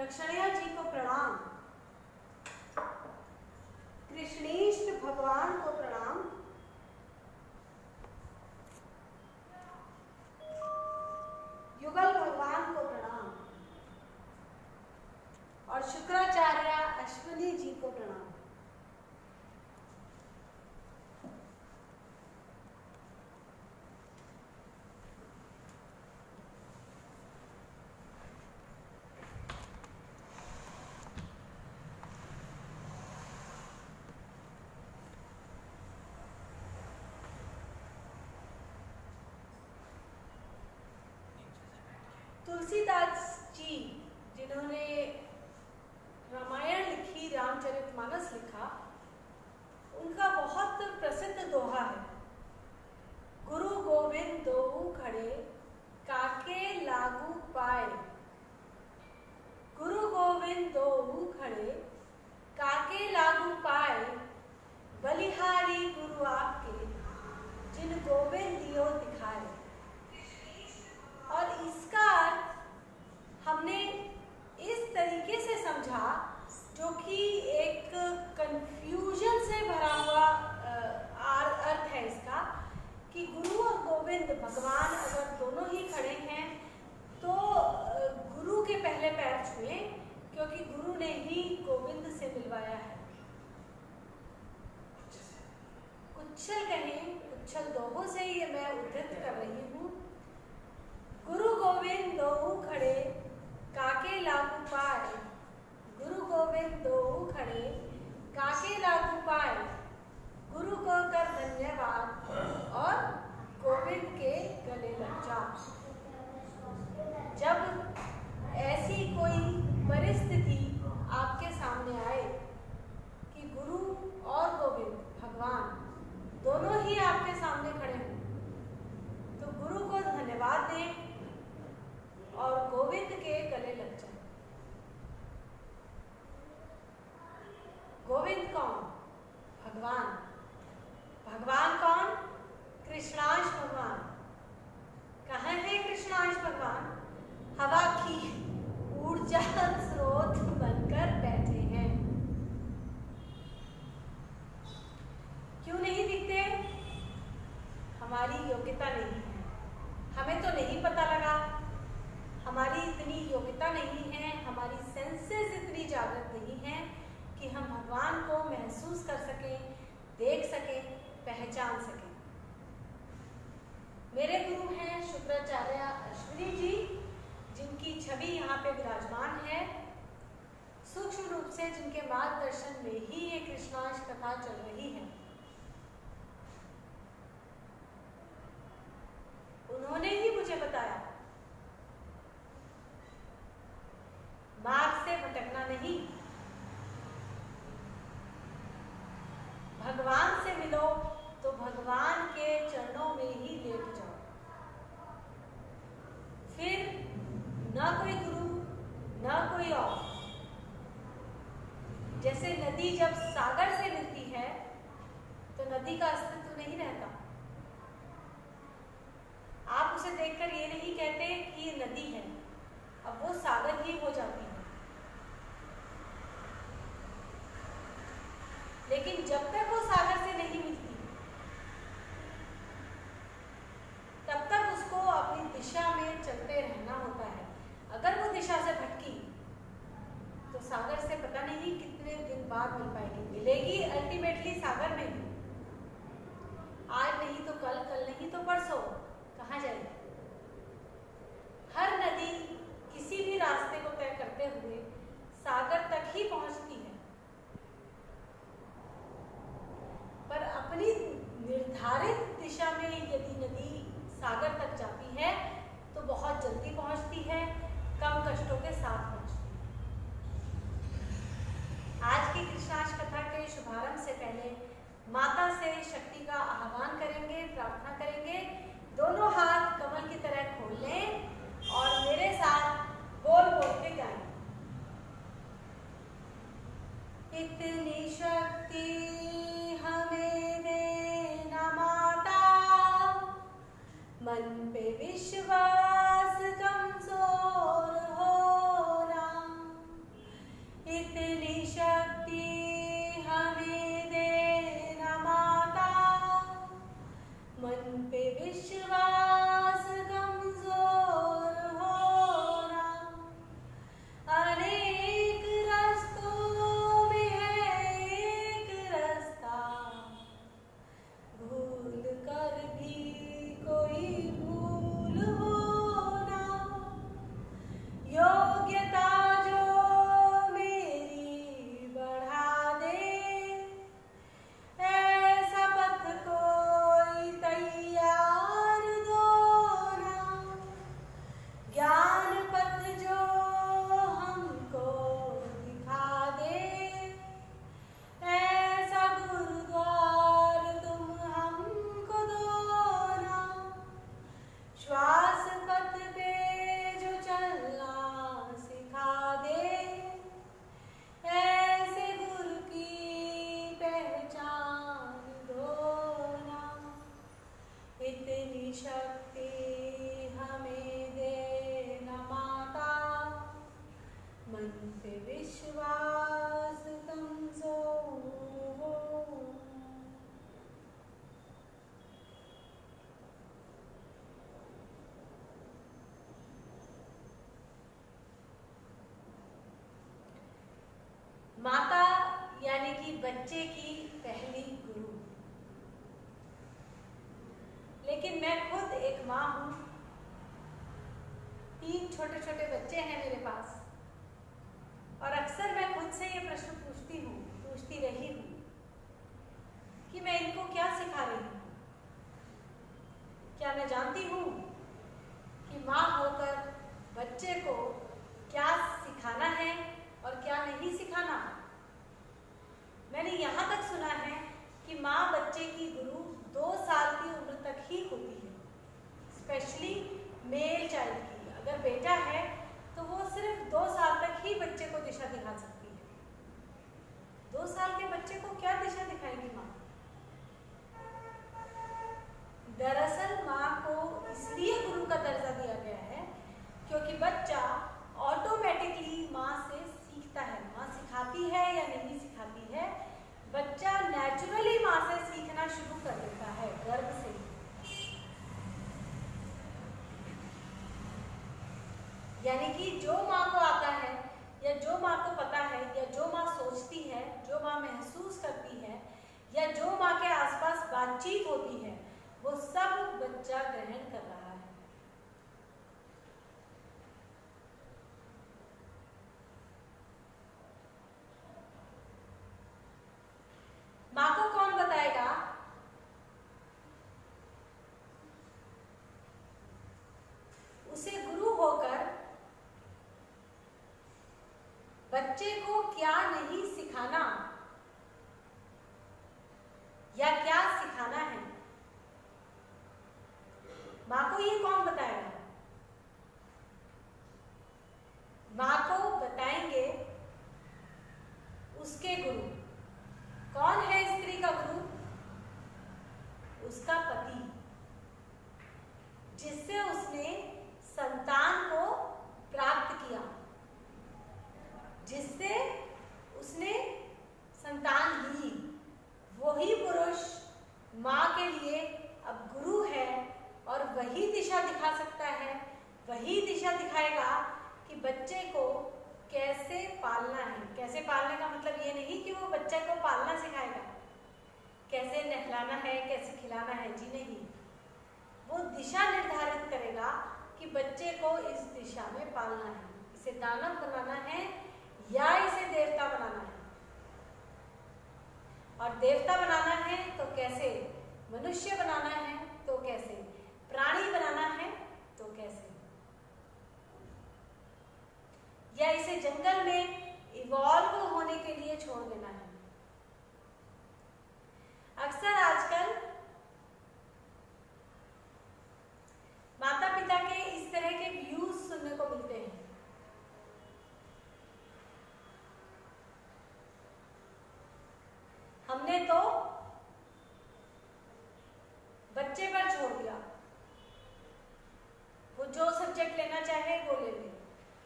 लक्षणिया जी को प्रणाम, कृष्णेष्ठ भगवान को प्रणाम, युगल भगवान को प्रणाम और शुक्राचार्य अश्विनी जी को प्रणाम। तुलसीदास जी जिन्होंने रामायण लिखी, रामचरितमानस लिखा, उनका बहुत प्रसिद्ध दोहा है, गुरु गोविंद दोऊ खड़े काके लागू पाए। गुरु गोविंद दोऊ खड़े काके लागू पाए, बलिहारी गुरु आपके जिन गोविंद दियो दिखाए। और इसका अर्थ हमने इस तरीके से समझा, जो कि एक कंफ्यूजन से भरा हुआ अर्थ है इसका, कि गुरु और गोविंद भगवान अगर दोनों ही खड़े हैं तो गुरु के पहले पैर छुए, क्योंकि गुरु ने ही गोविंद से मिलवाया है। उच्छल कहें, उच्छल दोहों से ये मैं उद्धृत कर रही हूँ। गुरु गोविंद दोऊ खड़े काके लागू पाए, गुरु गोविंद दोऊ खड़े काके लागू पाए, गुरु को कर धन्यवाद और गोविंद के गले लग जा। जब ऐसी कोई परिस्थिति आपके सामने आए कि गुरु और गोविंद भगवान दोनों ही आपके सामने खड़े हों, तो गुरु को धन्यवाद दें और गोविंद के गले लग जाए। गोविंद कौन? भगवान। भगवान कौन? कृष्णांश भगवान। कहाँ है कृष्णांश भगवान? हवा की ऊर्जा स्रोत बनकर बैठे हैं। क्यों नहीं दिखते? हमारी योग्यता नहीं है, हमें तो नहीं पता लगा, हमारी इतनी योग्यता नहीं है, हमारी सेंसेस इतनी जागृत नहीं है कि हम भगवान को महसूस कर सकें, देख सकें, पहचान सकें। मेरे गुरु हैं शुक्राचार्य अश्विनी जी, जिनकी छवि यहाँ पे विराजमान है। सूक्ष्म रूप से जिनके मार्गदर्शन में ही ये कृष्णांश कथा चल रही है। उन्होंने ही मुझे बताया, मार्ग से भटकना नहीं, भगवान से मिलो तो भगवान के चरणों में ही लेट जाओ। फिर ना कोई गुरु ना कोई और। जैसे नदी जब सागर से मिलती है तो नदी का अस्तित्व नहीं रहता। आप उसे देखकर ये नहीं कहते कि ये नदी है, अब वो सागर ही हो जाती है। लेकिन जब तक वो सागर से नहीं मिलती, तब तक उसको अपनी दिशा में चलते रहना होता है। अगर वो दिशा से भटकी तो सागर से पता नहीं कितने दिन बाद मिल पाएगी। मिलेगी अल्टीमेटली सागर में, आज नहीं तो कल, कल नहीं तो परसों। कहाँ जाएगी? हर नदी किसी भी रास्ते को तय करते हुए सागर तक ही पहुंचती है, पर अपनी निर्धारित दिशा में यदि नदी सागर तक जाती है तो बहुत जल्दी पहुंचती है, कम कष्टों के साथ पहुंचती है। आज की कृष्णांश कथा के शुभारंभ से पहले माता से शक्ति का आह्वान करेंगे, प्रार्थना करेंगे। दोनों हाथ कमल की तरह खोल लें और मेरे साथ बोल बोल के गाएं। इतनी शक्ति हमें देना माता, मन पे विश्वास कमजोर हो ना। बच्चे की पहली गुरु। लेकिन मैं खुद एक माँ हूँ, 3 छोटे छोटे बच्चे हैं मेरे पास, और अक्सर मैं खुद से ये प्रश्न पूछती रही हूँ कि मैं इनको क्या सिखा रही हूँ। क्या मैं जानती हूँ कि माँ होकर बच्चे को क्या सिखाना है और क्या नहीं सिखाना? मैंने यहाँ तक सुना है कि माँ बच्चे की गुरु 2 साल की उम्र तक ही होती है, स्पेशली मेल चाइल्ड की। अगर बेटा है तो वो सिर्फ 2 साल तक ही बच्चे को दिशा दिखा सकती है। 2 साल के बच्चे को क्या दिशा दिखाएगी माँ? दरअसल माँ को इसलिए गुरु का दर्जा दिया गया है क्योंकि बच्चा ऑटोमेटिकली माँ से सीखता है। माँ सिखाती है या नहीं सिखाती है, बच्चा नेचुरली माँ से सीखना शुरू कर देता है गर्भ से। यानी कि जो माँ को आता है या जो माँ को पता है या जो माँ सोचती है, जो माँ महसूस करती है या जो माँ के आसपास बातचीत होती है, वो सब बच्चा ग्रहण कर रहा है। माँ को कौन बताएगा? उसे गुरु होकर बच्चे को क्या नहीं सिखाना या क्या सिखाना है, माँ को ये कौन बताएगा? माँ को बताएंगे उसके गुरु। कौन है स्त्री का गुरु? उसका पति, जिससे उसने संतान को प्राप्त किया, जिससे उसने संतान ली। वही पुरुष माँ के लिए अब गुरु है और वही दिशा दिखा सकता है, वही दिशा दिखाएगा कि बच्चे को कैसे पालना है। कैसे पालने का मतलब ये नहीं कि वो बच्चे को पालना सिखाएगा, कैसे नहलाना है, कैसे खिलाना है, जी नहीं। वो दिशा निर्धारित करेगा कि बच्चे को इस दिशा में पालना है, इसे दानव बनाना है या इसे देवता बनाना है। और देवता बनाना है तो कैसे, मनुष्य बनाना है तो कैसे, प्राणी बनाना है तो कैसे, या इसे जंगल में इवॉल्व होने के लिए छोड़ देना है। अक्सर आजकल माता पिता के इस तरह के व्यूज सुनने को मिलते हैं। हमने तो बच्चे पर छोड़ दिया, वो जो सब्जेक्ट लेना चाहे वो ले ले,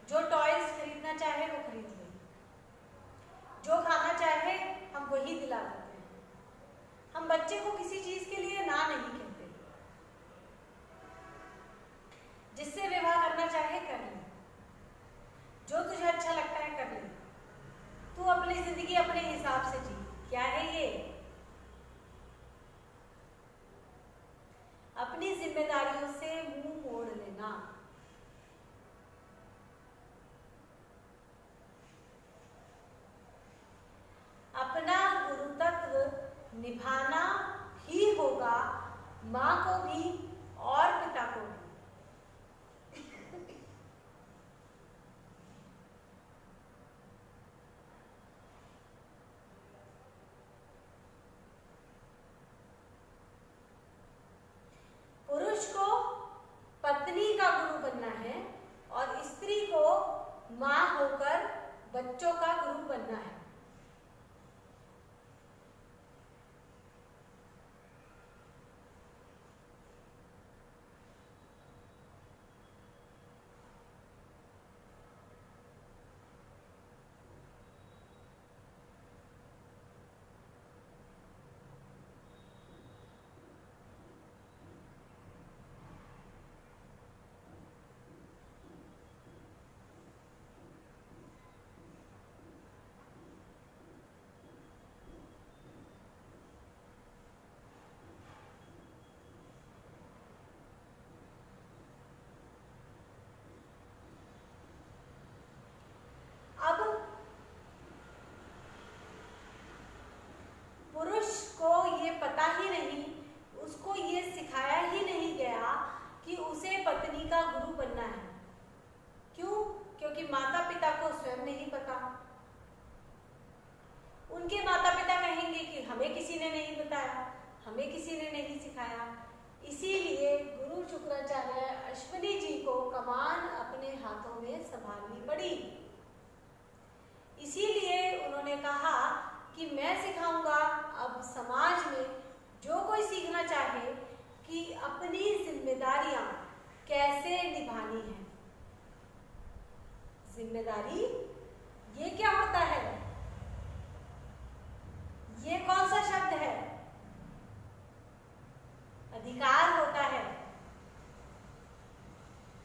जो टॉयज खरीदना चाहे वो खरीद ले, जो खाना चाहे उनके माता पिता कहेंगे कि हमें किसी ने नहीं बताया, हमें किसी ने नहीं सिखाया। इसीलिए गुरु शुक्राचार्य अश्विनी जी को कमान अपने हाथों में संभालनी पड़ी। इसीलिए उन्होंने कहा कि मैं सिखाऊंगा अब समाज में जो कोई सीखना चाहे कि अपनी जिम्मेदारियां कैसे निभानी है। जिम्मेदारी ये क्या होता है? ये कौन सा शब्द है? अधिकार होता है।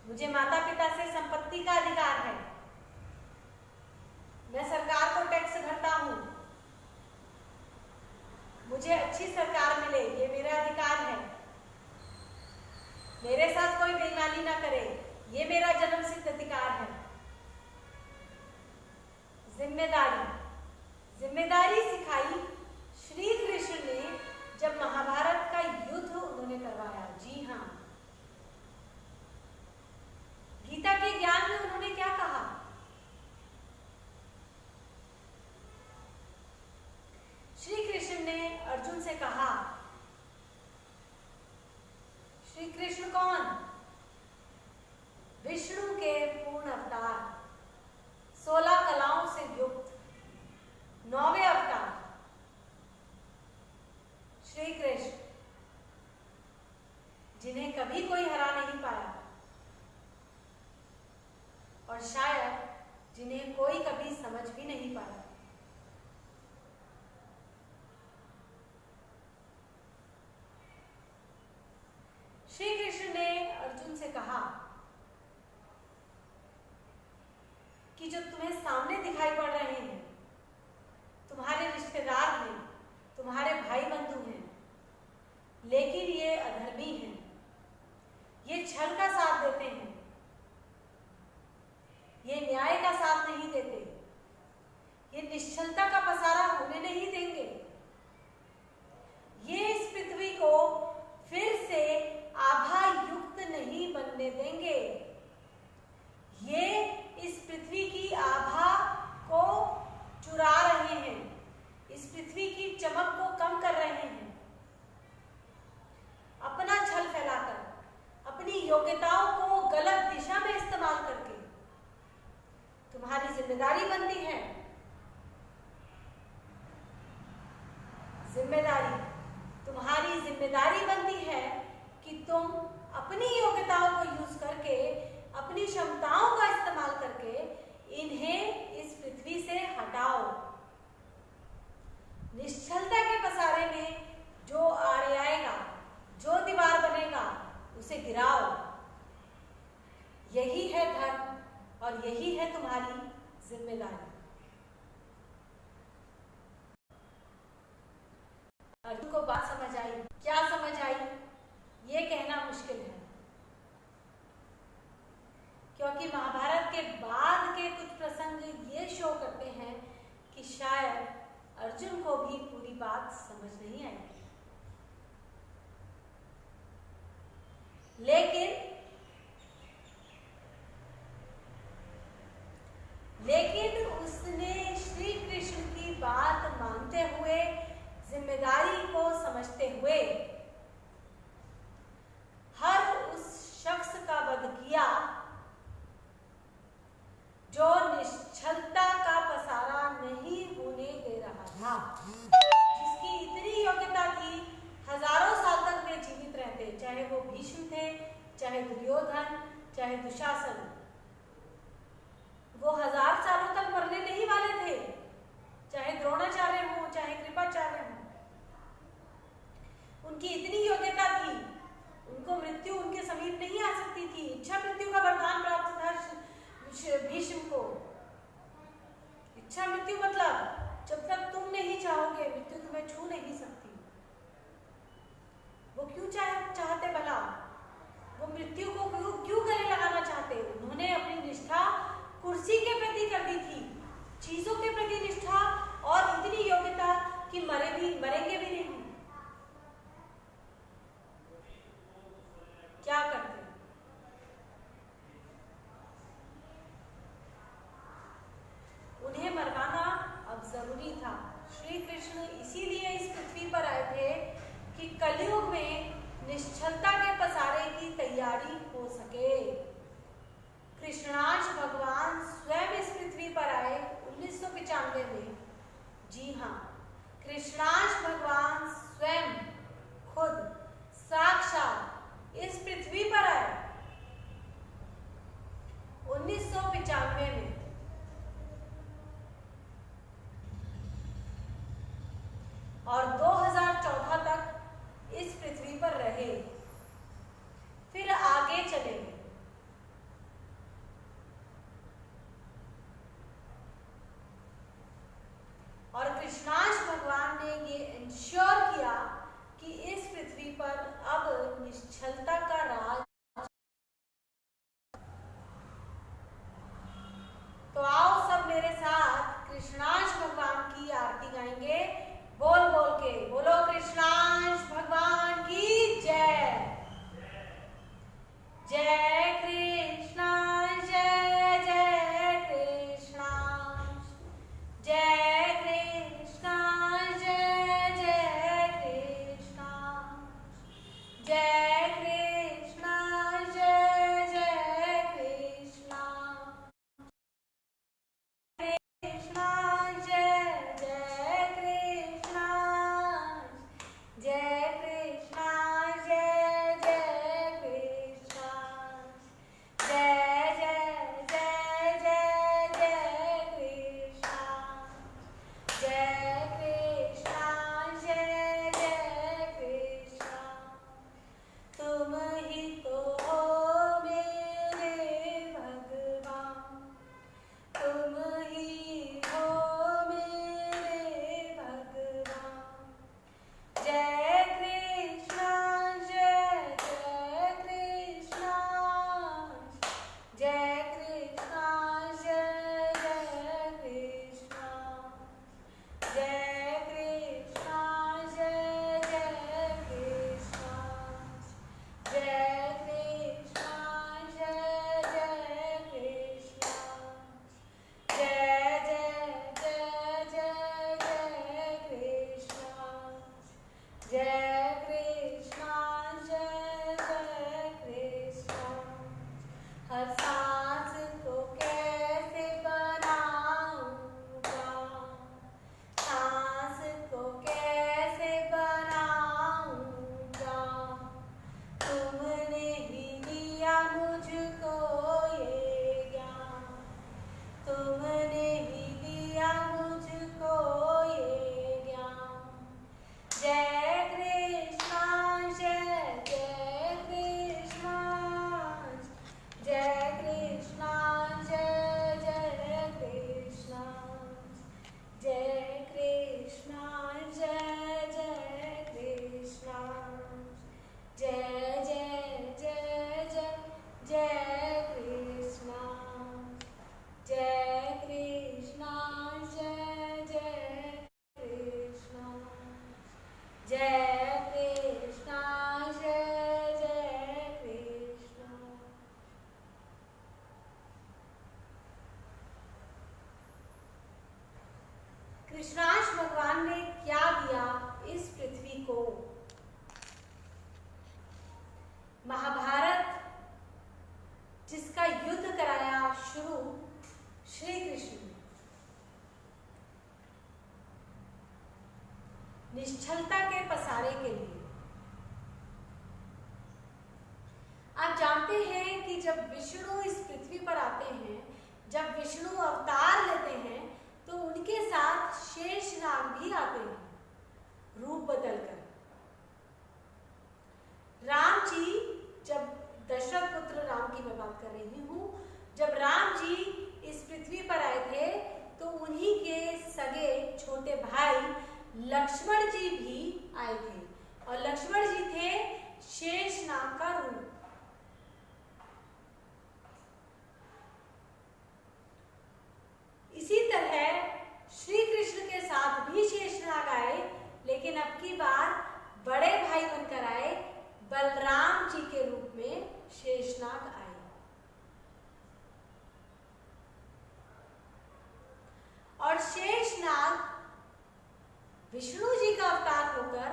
मुझे माता पिता से संपत्ति का अधिकार है। मैं सरकार को टैक्स भरता हूं, मुझे अच्छी सरकार मिले, ये मेरा अधिकार है। मेरे साथ कोई बेईमानी ना करे, ये मेरा जन्मसिद्ध अधिकार है। जिम्मेदारी, जिम्मेदारी सिखाई श्री कृष्ण ने जब महाभारत का युद्ध उन्होंने करवाया। जी हाँ, गीता के ज्ञान में उन्होंने क्या कहा? श्री कृष्ण ने अर्जुन से कहा, श्री कृष्ण कौन? विष्णु के पूर्ण अवतार, 16 कलाओं से युक्त 9वें अवतार श्री कृष्ण, जिन्हें कभी कोई हरा नहीं पाया और शायद जिन्हें कोई कभी समझ भी नहीं पाया। श्री कृष्ण ने अर्जुन से कहा कि जो तुम्हें सामने दिखाई पड़ रहे हैं, तुम्हारे रिश्तेदार हैं, तुम्हारे भाई बंधु हैं, लेकिन ये अधर्मी हैं, ये छल का साथ देते हैं, ये न्याय का साथ नहीं देते, ये निश्चलता का पसारा होने नहीं देंगे, ये इस पृथ्वी को फिर से आभा युक्त नहीं बनने देंगे, ये इस पृथ्वी की आभा को चुरा रहे हैं, इस पृथ्वी की चमक को कम कर रहे हैं। अपना छल फैलाकर, अपनी योग्यताओं को गलत दिशा में इस्तेमाल करके तुम्हारी जिम्मेदारी बनती है। जिम्मेदारी, तुम्हारी जिम्मेदारी बनती है कि तुम अपनी योग्यताओं को यूज करके, अपनी क्षमताओं का इस्तेमाल करके इन्हें इस पृथ्वी से हटाओ। निश्चलता के पसारे में जो आड़े आएगा, जो दीवार बनेगा, उसे गिराओ। यही है धर्म और यही है तुम्हारी जिम्मेदारी। अर्जुन को बात समझ आई, क्या समझ आई ये कहना मुश्किल है, क्योंकि महाभारत के बाद के कुछ प्रसंग ये शो करते हैं कि शायद अर्जुन को भी पूरी बात समझ नहीं आई। लेकिन उसने श्री कृष्ण की बात मानते हुए, जिम्मेदारी को समझते हुए हर उस शख्स का वध किया जो निश्चलता का पसारा नहीं होने दे रहा था, जिसकी इतनी योग्यता थी हजारों साल तक वे जीवित रहते, चाहे वो भीष्म थे, चाहे दुर्योधन, चाहे दुशासन। वो 1000 सालों तक मरने नहीं वाले थे, चाहे द्रोणाचार्य हो, चाहे कृपाचार्य हो। उनकी इतनी योग्यता थी, उनको मृत्यु उनके समीप नहीं आ सकती थी। इच्छा मृत्यु का वरदान प्राप्त था भीष्म को। इच्छा मृत्यु मतलब जब तक तुम नहीं चाहोगे, मृत्यु तुम्हें छू नहीं सकती। वो क्यों चाहते भला? वो मृत्यु को क्यों गले लगाना चाहते? उन्होंने निश्चलता के पसारे की तैयारी हो सके। कृष्णांश भगवान स्वयं इस पृथ्वी पर आए 1995 में। जी हाँ, कृष्णांश भगवान स्वयं खुद साक्षात इस पृथ्वी पर आए 1995 में। और 2014 तक इस पृथ्वी पर रहे, फिर आगे चले गए। और कृष्णांश भगवान ने ये इंश्योर किया कि इस पृथ्वी पर अब निश्चलता का राज। तो आओ सब मेरे साथ कृष्णांश भगवान की आरती गाएंगे, बोल बोल के। बोलो कृष्णांश भगवान की जय। जय कृष्णा, जय जय कृष्णा, जय कृष्णा, जय जय कृष्णा, जय कृष्णा, जय जय कृष्णा, कृष्णा जय जय कृष्णा, जय कृष्णा, जय जय कृष्णा, जय जय जय जय जय कृष्णा, जय कृष्णा, जय जय कृष्णा। तुम ही तो हो मेरे भगवान, तुम ही हो मेरे भगवान। जय कृष्णा, जय जय कृष्णा, जय कृष्णा, जय जय कृष्णा, जय कृष्णा, जय जय कृष्णा, जय कृष्णा, जय जय कृष्णा, जय जय जय जय जय कृष्णा, जय कृष्णा, जय जय कृष्णा। हर सांस को कैसे बनाऊंगा, सांस को कैसे बनाऊंगा, तुमने ही दिया मुझको ये ज्ञान, तुमने ही दिया मुझको ये ज्ञान। जय कृष्णा, जय जय कृष्णा, जय कृष्णा, जय जय कृष्णा, जय कृष्णा, जय जय कृष्णा, जय जय जय जय जय कृष्णा, जय कृष्णा, जय जय कृष्णा, जय कृष्णा, जय जय कृष्णा। कृष्णांश भगवान ने क्या दिया इस पृथ्वी को? महाभारत जिसका युद्ध कराया शुरू श्री कृष्ण ने, निश्चलता के पसारे के लिए। आप जानते हैं कि जब विष्णु इस पृथ्वी पर आते हैं, जब विष्णु अवतार लेते हैं, तो उनके साथ शेषनाग भी आते हैं रूप बदलकर। राम जी, जब दशरथ पुत्र राम की मैं बात कर रही हूँ, जब राम जी इस पृथ्वी पर आए थे तो उन्हीं के सगे छोटे भाई लक्ष्मण जी भी आए थे, और लक्ष्मण जी थे शेषनाग का रूप। इसी तरह श्री कृष्ण के साथ भी शेषनाग आए, लेकिन अब की बार बड़े भाई बनकर आए, बलराम जी के रूप में शेषनाग आए। और शेषनाग विष्णु जी का अवतार होकर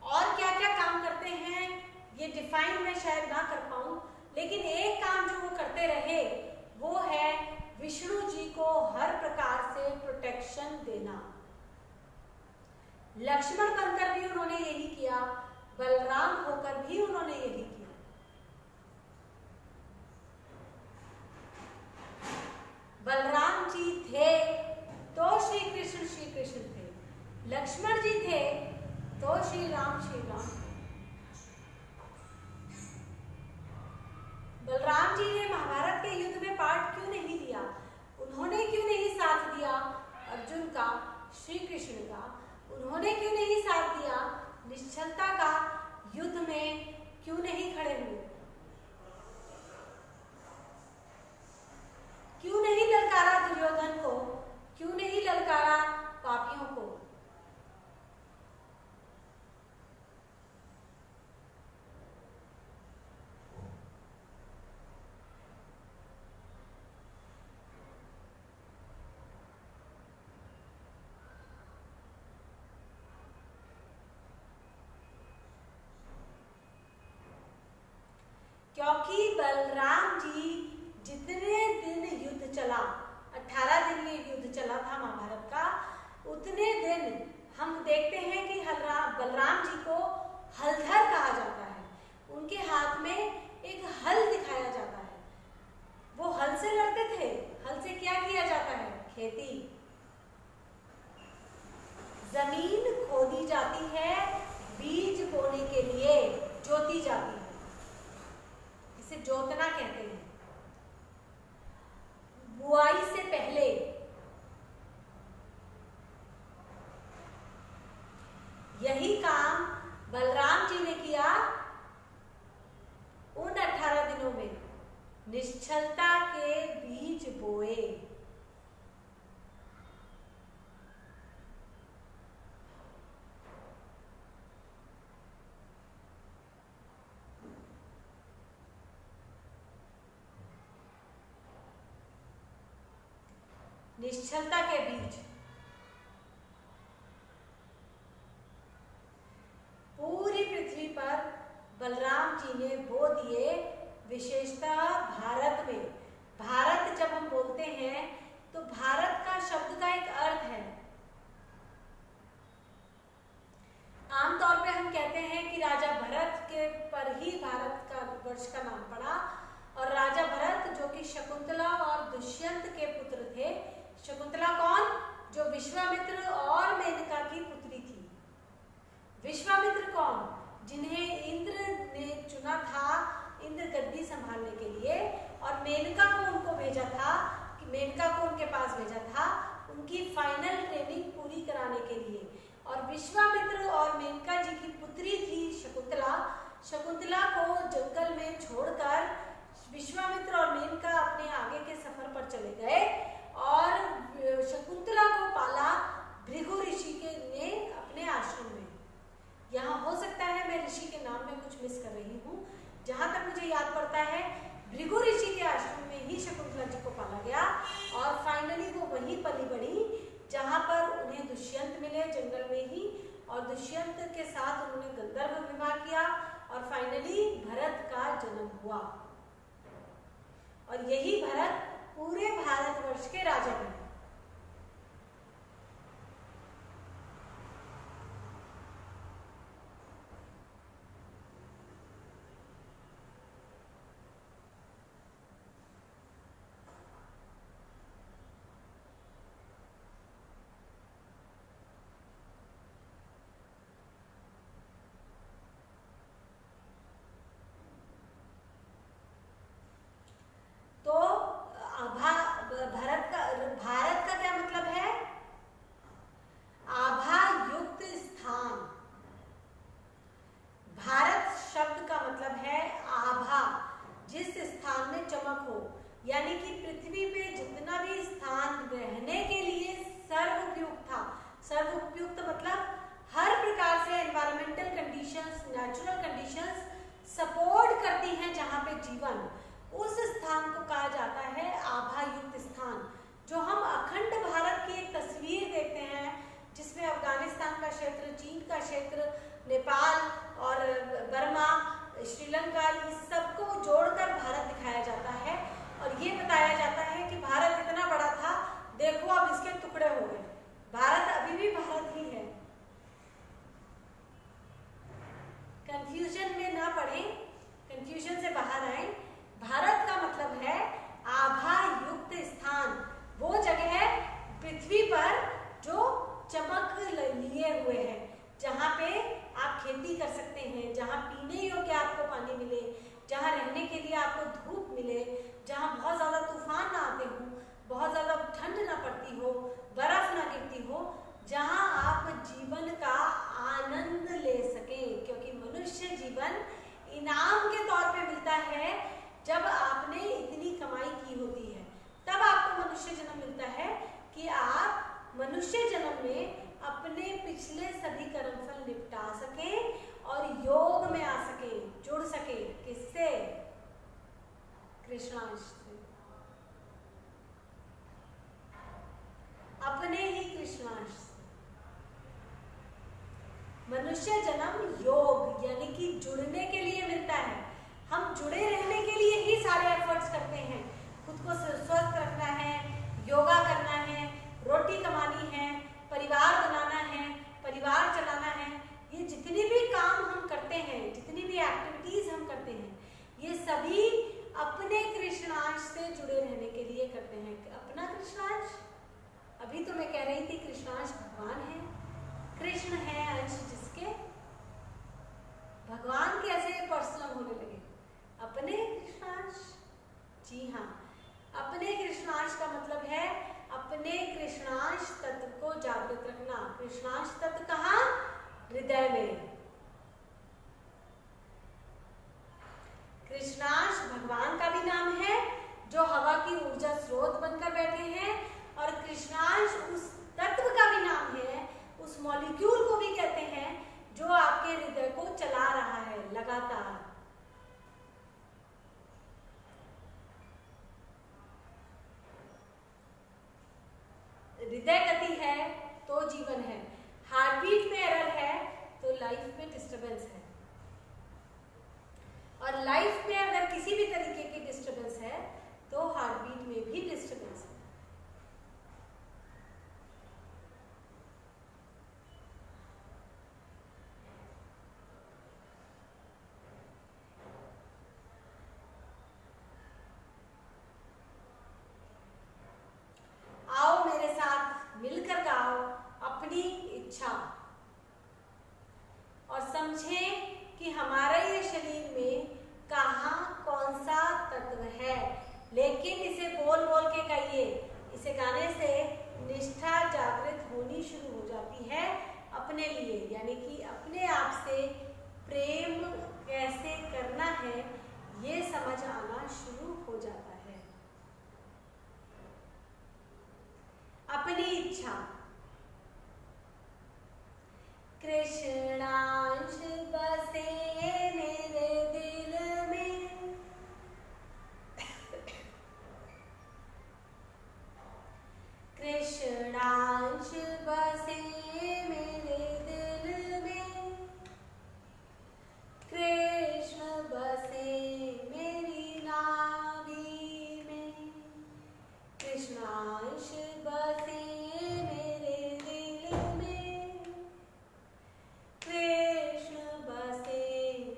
और क्या क्या काम हैं, ये डिफाइन मैं शायद ना कर पाऊं, लेकिन एक काम जो वो करते रहे वो है विष्णु जी को हर प्रकार से प्रोटेक्शन देना। लक्ष्मण बनकर भी उन्होंने यही किया, बलराम होकर भी उन्होंने यही किया। बलराम जी थे तो श्री कृष्ण थे, लक्ष्मण जी थे तो श्री राम थे। बलराम जी ने महाभारत के युद्ध में पार्ट क्यों नहीं लिया? उन्होंने क्यों नहीं साथ दिया अर्जुन का, श्री कृष्ण का? उन्होंने क्यों नहीं साथ दिया निश्चलता का? युद्ध में क्यों नहीं खड़े हुए? क्यों नहीं ललकारा दुर्योधन को? क्यों नहीं ललकारा पापियों को? क्योंकि बलराम जी जितने दिन युद्ध चला, 18 दिन ये युद्ध चला था महाभारत का, उतने दिन हम देखते हैं कि बलराम जी को हलधर कहा जाता है। उनके हाथ में एक हल दिखाया जाता है। वो हल से लड़ते थे। हल से क्या किया जाता है? खेती। जमीन खोदी जाती है, बीज बोने के लिए जोती जाती है, इसे जोतना कहते हैं। बुआई से पहले यही काम बलराम जी ने किया उन 18 दिनों में। निश्चलता के बीज बोए। निश्चलता के बीज पूरी पृथ्वी पर बलराम जी ने बो दिए, विशेषतः भारत में। भारत जब हम बोलते हैं तो भारत का शब्द का एक अर्थ है। आमतौर पे हम कहते हैं कि राजा भरत के पर ही भारत का वर्ष का नाम पड़ा, और राजा भरत जो कि शकुंतला और दुष्यंत के पुत्र थे। शकुंतला कौन? जो विश्वामित्र और मेनका की पुत्री थी। विश्वामित्र कौन? जिन्हें इंद्र ने चुना था इंद्र गद्दी संभालने के लिए, और मेनका को उनको भेजा था, कि मेनका को उनके पास भेजा था उनकी फाइनल ट्रेनिंग पूरी कराने के लिए। और विश्वामित्र और मेनका जी की पुत्री थी शकुंतला। शकुंतला को जंगल में छोड़कर विश्वामित्र और मेनका अपने आगे के सफर पर चले गए, और शकुंतला को पाला भृगु ऋषि के ने अपने आश्रम में। यहाँ हो सकता है मैं ऋषि के नाम में कुछ मिस कर रही हूँ। जहाँ तक मुझे याद पड़ता है भृगु ऋषि के आश्रम में ही शकुंतला जी को पाला गया, और फाइनली वो वहीं पली बड़ी जहाँ पर उन्हें दुष्यंत मिले जंगल में ही, और दुष्यंत के साथ उन्होंने गंधर्व विवाह किया, और फाइनली भरत का जन्म हुआ। और यही भरत पूरे भारतवर्ष के राजा बने। तो जहां आप जीवन का आनंद ले सकें, क्योंकि मनुष्य जीवन इनाम के तौर पे मिलता है। जब आपने इतनी कमाई की होती है तब आपको मनुष्य जन्म मिलता है कि आप मनुष्य जन्म में अपने पिछले सभी कर्मफल निपटा सकें और योग में आ सकें, जुड़ सकें। किससे? कृष्णांश से, अपने ही कृष्णांश से। मनुष्य जन्म योग यानी कि जुड़ने के लिए मिलता है। हम जुड़े रहने के लिए ही सारे एफर्ट्स करते हैं। खुद को स्वस्थ रखना है, योगा करना है, रोटी कमानी है, परिवार बनाना है, परिवार चलाना है। ये जितनी भी काम हम करते हैं, जितनी भी एक्टिविटीज हम करते हैं, ये सभी अपने कृष्णांश से जुड़े रहने के लिए करते हैं। अपना कृष्णांश, अभी तो मैं कह रही थी कृष्णांश भगवान है। कृष्ण है अंश जिसके, भगवान कैसे पर्सनल होने लगे? अपने कृष्णांश। जी हाँ, अपने कृष्णांश का मतलब है अपने कृष्णांश तत्व को जागृत रखना। कृष्णांश तत्व कहाँ? हृदय में। कृष्णांश भगवान का भी नाम है जो हवा की ऊर्जा स्रोत बनकर बैठे हैं, और कृष्णांश उस तत्व का भी नाम है, उस मॉलिक्यूल को भी कहते हैं जो आपके हृदय को चला रहा है लगातार। हृदय गति है तो जीवन है, हार्टबीट में एरर है तो लाइफ में डिस्टरबेंस है, और लाइफ में अगर किसी भी तरीके की डिस्टरबेंस है तो हार्टबीट में भी डिस्टरबेंस है। आओ मेरे साथ मिलकर गाओ अपनी इच्छा, और समझें कि हमारे ये शरीर में कहाँ कौन सा तत्व है। लेकिन इसे बोल बोल के कहिए, इसे गाने से निष्ठा जागृत होनी शुरू हो जाती है अपने लिए, यानी कि अपने आप से प्रेम कैसे करना है ये समझ आना शुरू हो जाता है। अपनी इच्छा। कृष्णांश बसे मेरे दिल में, कृष्णांश बसे मेरे दिल में, कृष्ण बसे मेरी नाभि में, कृष्णांश बसे मेरे दिल में, कृष्ण बसे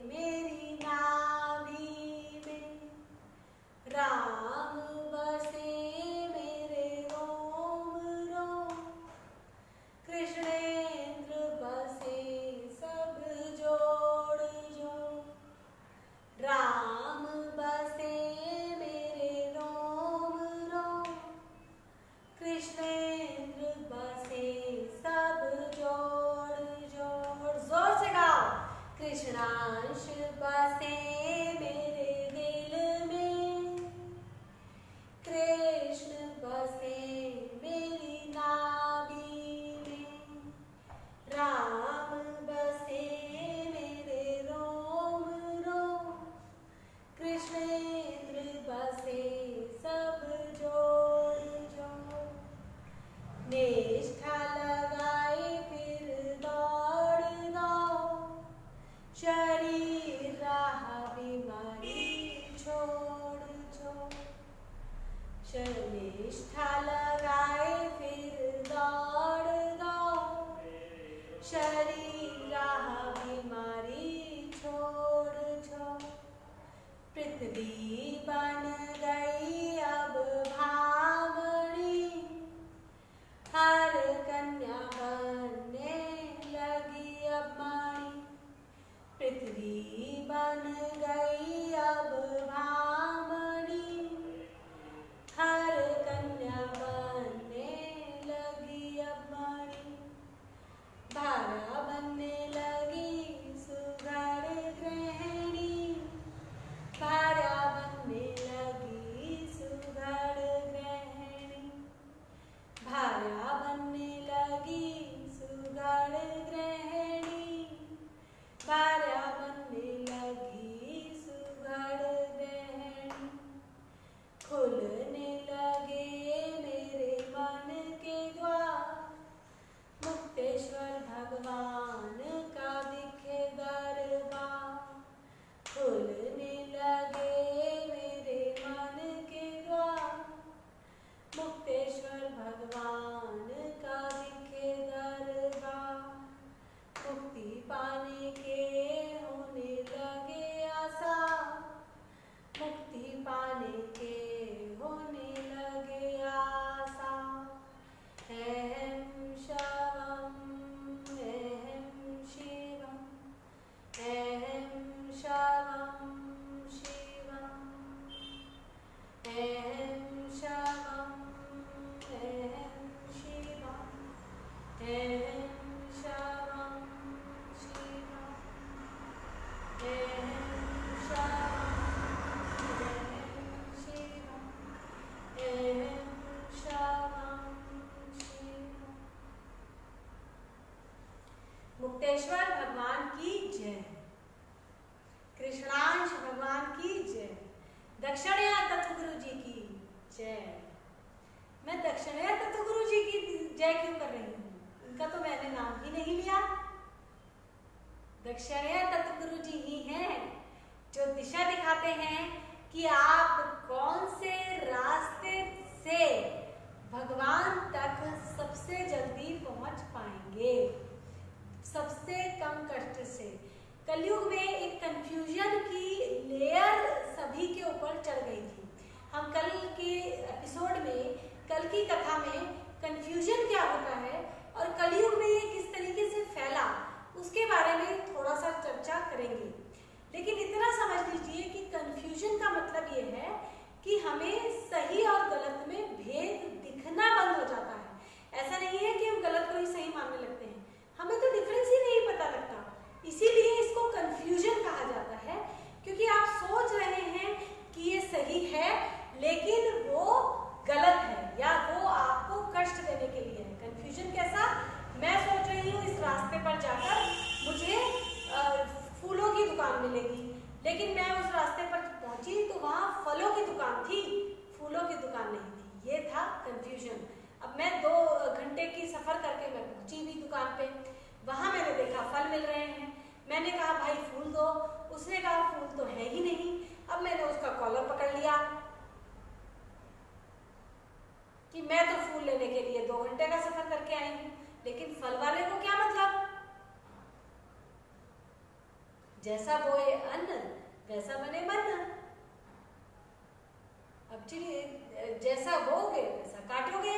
मेरी नाभि में, राम बसे मेरे रोम रोम, कृष्णेंद्र बसे सब जोड़ जोड़, राम बसे मेरे रोम रोम, कृष्णेंद्र बसे सब जोड़ जोड़। जोर से गाओ। कृष्णांश बसे मेरे दिल में, कृष्ण बसे मेरी नाभि में, राम बसे मेरे रोम रोम, कृष्णेंद्र बसे सब जोड़ जोड़। निष्ठा लगाए फिर दौड़ दौड़, शरीर राह बीमारी छोड़ छोड़। निष्ठा लगाए फिर दौड़ दौड़, शरीर राह बीमारी छोड़ छोड़। पृथ्वी बन गई अब भावनी, हर कन्या बनने लगी अब माणी। पृथ्वी बन गई अब भावनी, हर कन्या बनने लगी अब माणी। जय क्यों कर रही हूँ? उनका तो मैंने नाम ही नहीं लिया। दक्षिणायन तत्वगुरु जी ही हैं जो दिशा दिखाते हैं कि आप कौन से रास्ते से भगवान तक सबसे जल्दी पहुंच पाएंगे, सबसे कम कष्ट से। कलयुग में एक कंफ्यूजन की लेयर सभी के ऊपर चढ़ गई थी। हम कल के एपिसोड में, कल की कथा में कंफ्यूजन क्या होता है और कलयुग में ये किस तरीके से फैला, उसके बारे में थोड़ा सा चर्चा करेंगे। लेकिन इतना समझ लीजिए कि कंफ्यूजन का मतलब ये है कि हमें सही और गलत में भेद दिखना बंद हो जाता है। ऐसा नहीं है कि हम गलत को ही सही मानने लगते हैं, हमें तो डिफरेंस ही नहीं पता लगता। इसीलिए इसको कंफ्यूजन कहा जाता है, क्योंकि आप सोच रहे हैं कि ये सही है लेकिन वो गलत है या वो आपको कष्ट देने के लिए है। कंफ्यूजन कैसा? मैं सोच रही हूँ इस रास्ते पर जाकर मुझे फूलों की दुकान मिलेगी, लेकिन मैं उस रास्ते पर पहुंची तो वहाँ फलों की दुकान थी, फूलों की दुकान नहीं थी। ये था कंफ्यूजन। अब मैं 2 घंटे की सफर करके मैं पहुंची भी दुकान पे, वहां मैंने देखा फल मिल रहे हैं। मैंने कहा भाई फूल दो, उसने कहा फूल तो है ही नहीं। अब मैंने उसका कॉलर पकड़ लिया कि मैं तो फूल लेने के लिए 2 घंटे का सफर करके आई हूँ, लेकिन फल वाले को क्या मतलब? जैसा बोए अन्न वैसा बने मन। अब चलिए, जैसा बोगे वैसा काटोगे।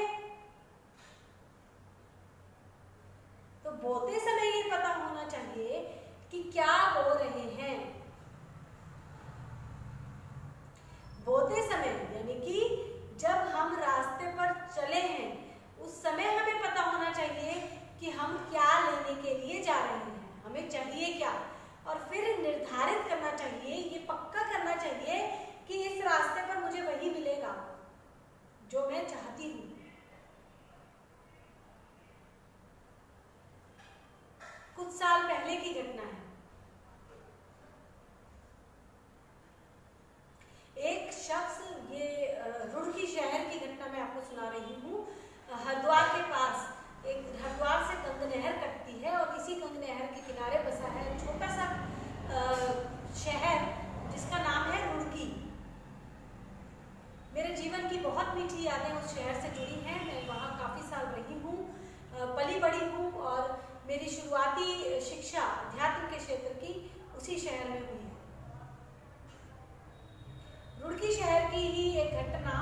तो बोते समय ये पता होना चाहिए कि क्या बो रहे हैं। बोते समय यानी कि जब हम रास्ते पर चले हैं उस समय हमें पता होना चाहिए कि हम क्या लेने के लिए जा रहे हैं, हमें चाहिए क्या, और फिर निर्धारित करना चाहिए, ये पक्का करना चाहिए कि इस रास्ते पर मुझे वही मिलेगा जो मैं चाहती हूँ। कुछ साल पहले की घटना है। एक शख्स, ये रुड़की शहर की घटना मैं आपको सुना रही हूँ। हरिद्वार के पास, एक हरिद्वार से गंगा नहर कटती है और इसी गंगा नहर के किनारे बसा है छोटा सा शहर जिसका नाम है रुड़की। मेरे जीवन की बहुत मीठी यादें उस शहर से जुड़ी हैं। मैं वहाँ काफ़ी साल रही हूँ, पली बड़ी हूँ और मेरी शुरुआती शिक्षा अध्यात्म के क्षेत्र की उसी शहर में हुई है। रुड़की शहर की ही एक घटना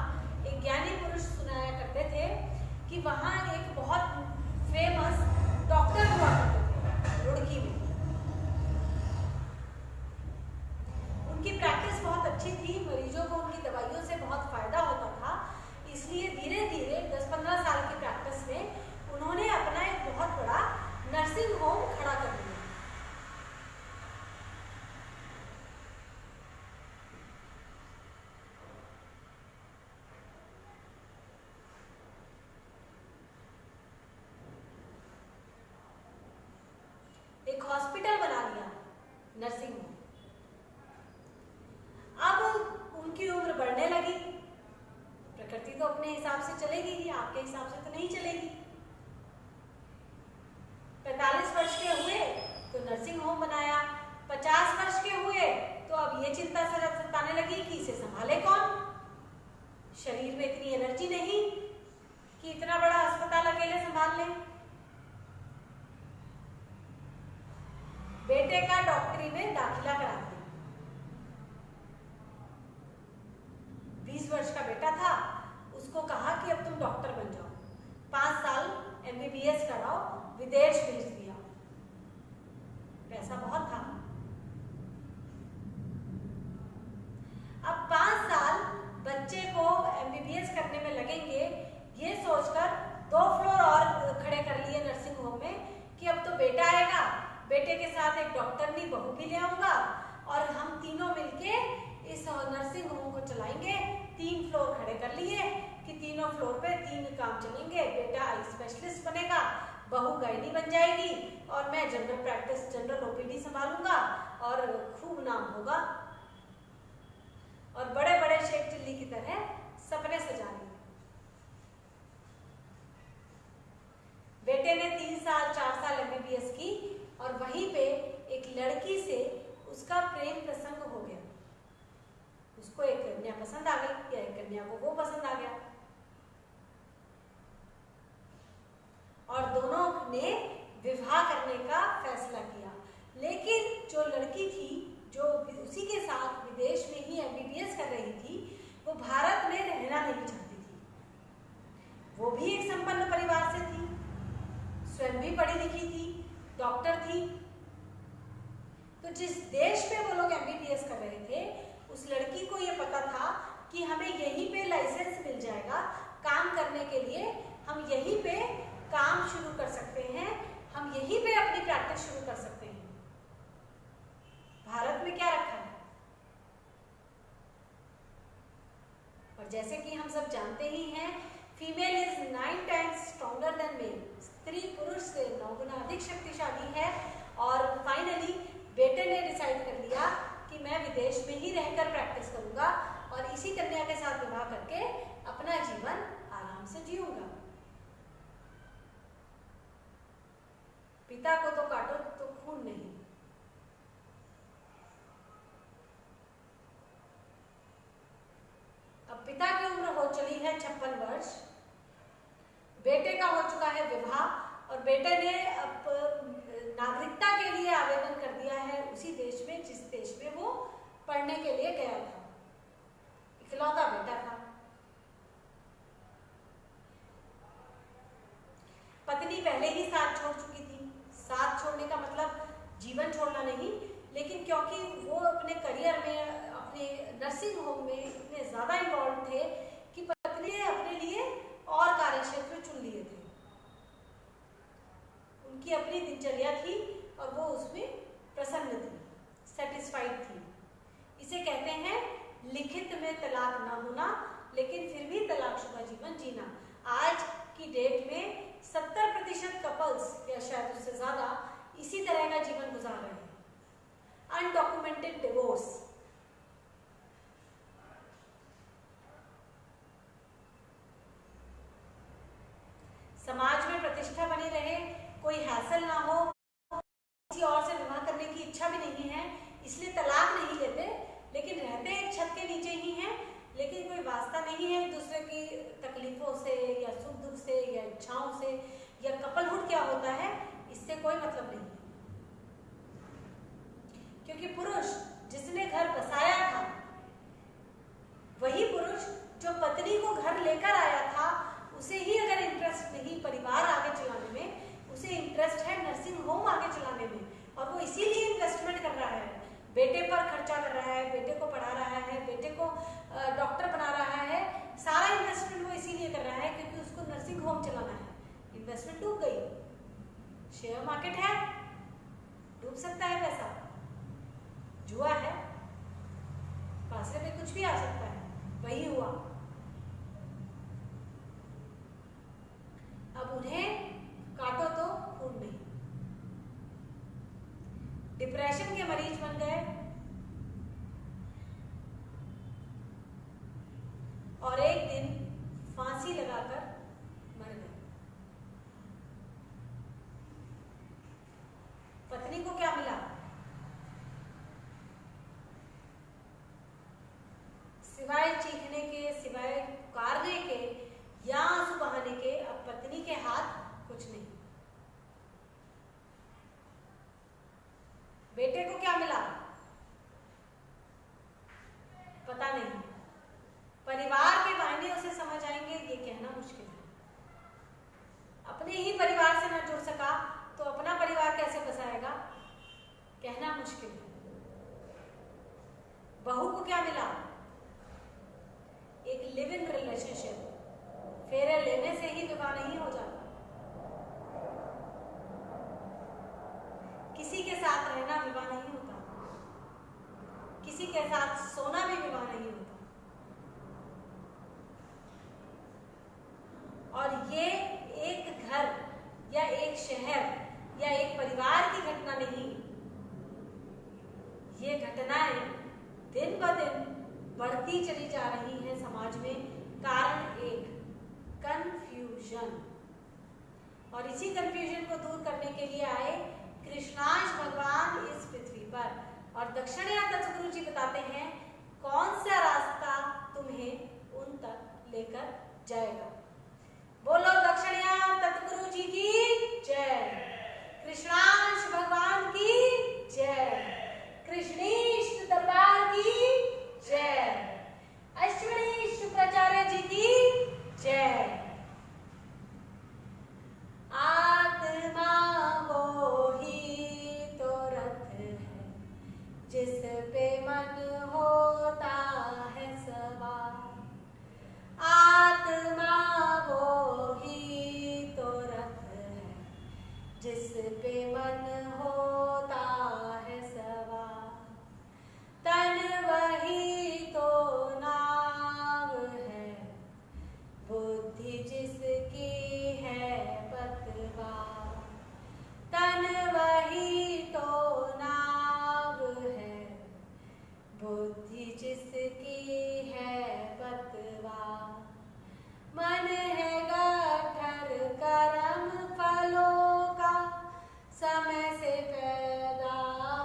एक ज्ञानी पुरुष सुनाया करते थे कि वहाँ एक बहुत फेमस डॉक्टर हुआ करते थे रुड़की में। उनकी प्रैक्टिस बहुत अच्छी थी, मरीजों को उनकी दवाइयों से बहुत फायदा होता था। इसलिए धीरे धीरे 10-15 साल की प्रैक्टिस में उन्होंने अपना एक बहुत बड़ा नर्सिंग होम खड़ा कर दिया। एक हॉस्पिटल बना लिया, नर्सिंग होम। अब उनकी उम्र बढ़ने लगी। प्रकृति तो अपने हिसाब से चलेगी ही, आपके हिसाब से तो नहीं चलेगी। 45 वर्ष के हुए तो नर्सिंग होम बनाया, 50 वर्ष के हुए तो अब ये चिंता सताने लगी कि इसे संभाले कौन। शरीर में इतनी एनर्जी नहीं कि इतना बड़ा अस्पताल अकेले संभाल ले। बेटे का डॉक्टरी में दाखिला करा दिया। 20 वर्ष का बेटा था, उसको कहा कि अब तुम डॉक्टर बन जाओ, 5 साल MBBS कराओ, विदेश भेज दिया। पैसा बहुत था। अब 5 साल बच्चे को MBBS करने में लगेंगे, ये सोचकर 2 फ्लोर और खड़े कर लिए नर्सिंग होम में कि अब तो बेटा आएगा, बेटे के साथ एक डॉक्टरनी बहू भी ले आऊंगा और हम तीनों मिलके इस नर्सिंग होम को चलाएंगे। 3 फ्लोर खड़े कर लिए कि तीनों फ्लोर पे 3 काम चलेंगे। बेटा आई स्पेशलिस्ट बनेगा, बहू गायनी बन जाएगी और मैं जनरल प्रैक्टिस, जनरल OPD संभालूंगा और खूब नाम होगा। और बड़े बड़े शेख चिल्ली की तरह सपने सजा लिए। बेटे ने 3 साल 4 साल MBBS की और वहीं पे एक लड़की से उसका प्रेम प्रसंग हो गया। उसको एक कन्या पसंद आ गई या एक कन्या को वो पसंद आ गया और दोनों ने विवाह करने का फैसला किया। लेकिन जो लड़की थी जो उसी के साथ विदेश में ही MBBS कर रही थी, वो भारत में रहना नहीं चाहती थी। वो भी एक संपन्न परिवार से थी, स्वयं भी पढ़ी लिखी थी, डॉक्टर थी। तो जिस देश में वो लोग MBBS कर रहे थे, उस लड़की को ये पता था कि हमें यहीं पे लाइसेंस मिल जाएगा काम करने के लिए, हम यहीं पे काम शुरू कर सकते हैं, हम यहीं पे अपनी प्रैक्टिस शुरू कर सकते हैं। भारत में क्या रखा है? और जैसे कि हम सब जानते ही हैं, female is 9 times stronger than male. स्त्री पुरुष से 9 गुना अधिक शक्तिशाली है। और फाइनली बेटे ने डिसाइड कर लिया कि मैं विदेश में ही रहकर प्रैक्टिस करूंगा और इसी कन्या के साथ विवाह करके अपना जीवन आराम से जीऊंगा। पिता को तो काटो तो खून नहीं। अब पिता की उम्र हो चली है 56 वर्ष, बेटे का हो चुका है विवाह और बेटे ने अब नागरिकता के लिए आवेदन कर दिया है उसी देश में जिस देश में वो पढ़ने के लिए गया था। इकलौता बेटा था। पत्नी पहले ही साथ छोड़ चुकी थी। साथ छोड़ने का मतलब जीवन छोड़ना नहीं, लेकिन क्योंकि वो अपने करियर में, अपने नर्सिंग होम में इतने ज्यादा इन्वॉल्व थे कि पत्नी ने अपने लिए और कार्यक्षेत्र चुन लिए थे। उनकी अपनी दिनचर्या थी और वो उसमें प्रसन्न थी, सेटिस्फाइड थी। इसे कहते हैं लिखित में तलाक ना होना, लेकिन फिर भी तलाकशुदा जीवन जीना। आज की डेट में 70% कपल्स या शायद उससे ज्यादा इसी तरह का जीवन गुजार रहे हैं। Undocumented divorce. समाज में प्रतिष्ठा बनी रहे, कोई हैसल ना हो, किसी और से विवाह करने की इच्छा भी नहीं है, इसलिए तलाक नहीं लेते, लेकिन रहते एक छत के नीचे ही हैं, लेकिन कोई वास्ता नहीं है एक दूसरे की तकलीफों से या सुख दुख से या इच्छाओं से, या कपलहुड क्या होता है इससे कोई मतलब नहीं। क्योंकि पुरुष जिसने घर बसाया था, वही पुरुष जो पत्नी को घर लेकर आया था, उसे ही अगर इंटरेस्ट नहीं परिवार आगे चलाने में, उसे इंटरेस्ट है नर्सिंग होम आगे चलाने में, और वो इसीलिए इन्वेस्टमेंट कर रहा है, बेटे पर खर्चा कर रहा है, बेटे को पढ़ा रहा है, बेटे को डॉक्टर बना रहा है। सारा इन्वेस्टमेंट वो इसीलिए कर रहा है क्योंकि उसको नर्सिंग होम चलाना है। इन्वेस्टमेंट डूब गई। शेयर मार्केट है, डूब सकता है पैसा। जुआ है, फासले में कुछ भी आ सकता है, वही हुआ। अब उन्हें काटो तो खून नहीं। डिप्रेशन के मरीज बन गए और एक दिन फांसी लगाकर मर गए। पत्नी को क्या मिला? सिवाय चीखने के, सिवाय पुकारने के या आंसू बहाने के, अब पत्नी के हाथ कुछ नहीं। बेटे को क्या मिला? पता नहीं। परिवार के मायने उसे समझ आएंगे ये कहना मुश्किल है। अपने ही परिवार से ना जुड़ सका तो अपना परिवार कैसे बसाएगा, कहना मुश्किल है। बहू को क्या मिला? एक लिव इन रिलेशनशिप। फेरे लेने से ही विवाह नहीं हो जाता। किसी के साथ रहना विवाह नहीं होता, किसी के साथ सोना भी विवाह नहीं होता। और ये एक घर या एक शहर या एक परिवार की घटना नहीं, ये घटनाएं दिन ब दिन बढ़ती चली जा रही हैं समाज में। कारण एक, कंफ्यूजन। और इसी कंफ्यूजन करने के लिए आए कृष्णांश भगवान इस पृथ्वी पर। और दक्षिणायन सतगुरु जी बताते हैं कौन सा रास्ता तुम्हें उन तक लेकर जाएगा। बोलो दक्षिणायन सतगुरु जी की जय, कृष्णांश भगवान की जय, कृष्णेश दरबार की जय, अश्विनी शुक्राचार्य जी की जय। आत्मा वो ही तो रथ है जिस पे मन होता है सवार। आत्मा वो ही तो रथ है जिस पे मन होता है सवार। तन वही तो नाव है, बुद्धि जिसकी है पतवार। तन वही तो नाव है, बुद्धि जिसकी है पतवार। मन है गठर कर्म फलों का, समय से पैदा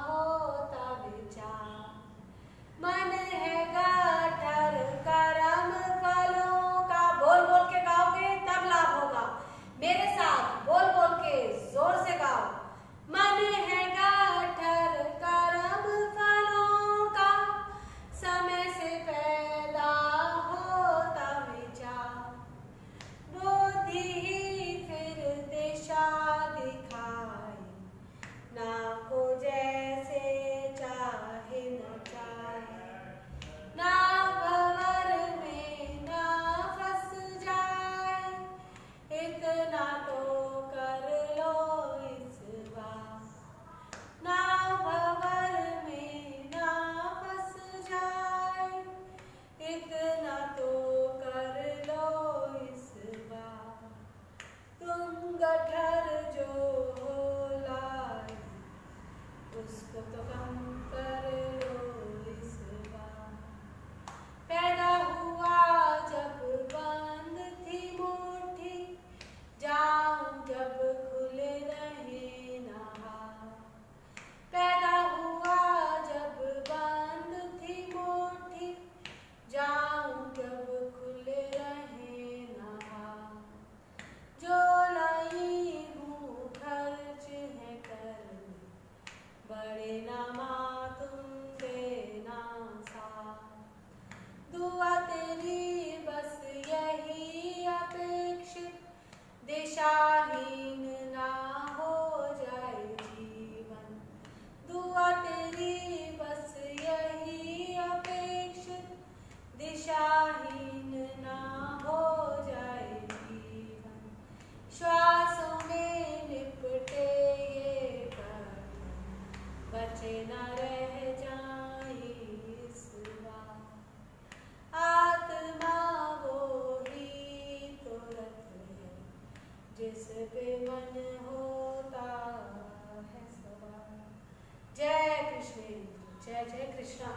होता विचार। मन है गठर कर्म फलों का, बोल बोल के गाओगे तब लाभ होगा। मेरे साथ बोल बोल के जोर से गाओ। मन है गठर कर्म फलों का, समय से पैदा होता विचार। बुद्धि ही फिर दिशा दिखाए, ना को जैसे चाहे न चाहे। ना भंवर में ना फंस जाए, इतना तो कर लो इस बार। ना भंवर में ना फंस जाए, इतना तो कर लो इस बार। तुम गठर जो हो लाए, उसको तो कम कर लो इस बार। पैदा हुआ जब बंद थी मुट्ठी, जाऊं जब खुले रहे ना हाथ। पैदा हुआ जब बंद थी मुट्ठी, जाऊं जब खुले रहे ना हाथ। जो लाई हूँ खर्च है करने, बड़े ना मातुम देना साथ। दुआ तेरी बस यही अपेक्षित, दिशाहीन ना हो जाए जीवन। दुआ तेरी बस यही अपेक्षित, दिशाहीन ना हो जाए जीवन। श्वासों में लिपटे ये कर्म, बचे न रह जाए इस बार। आत्मा वो ही तो रथ है जिस पे मन होता है सवार। जय कृष्ण, जय जय कृष्ण।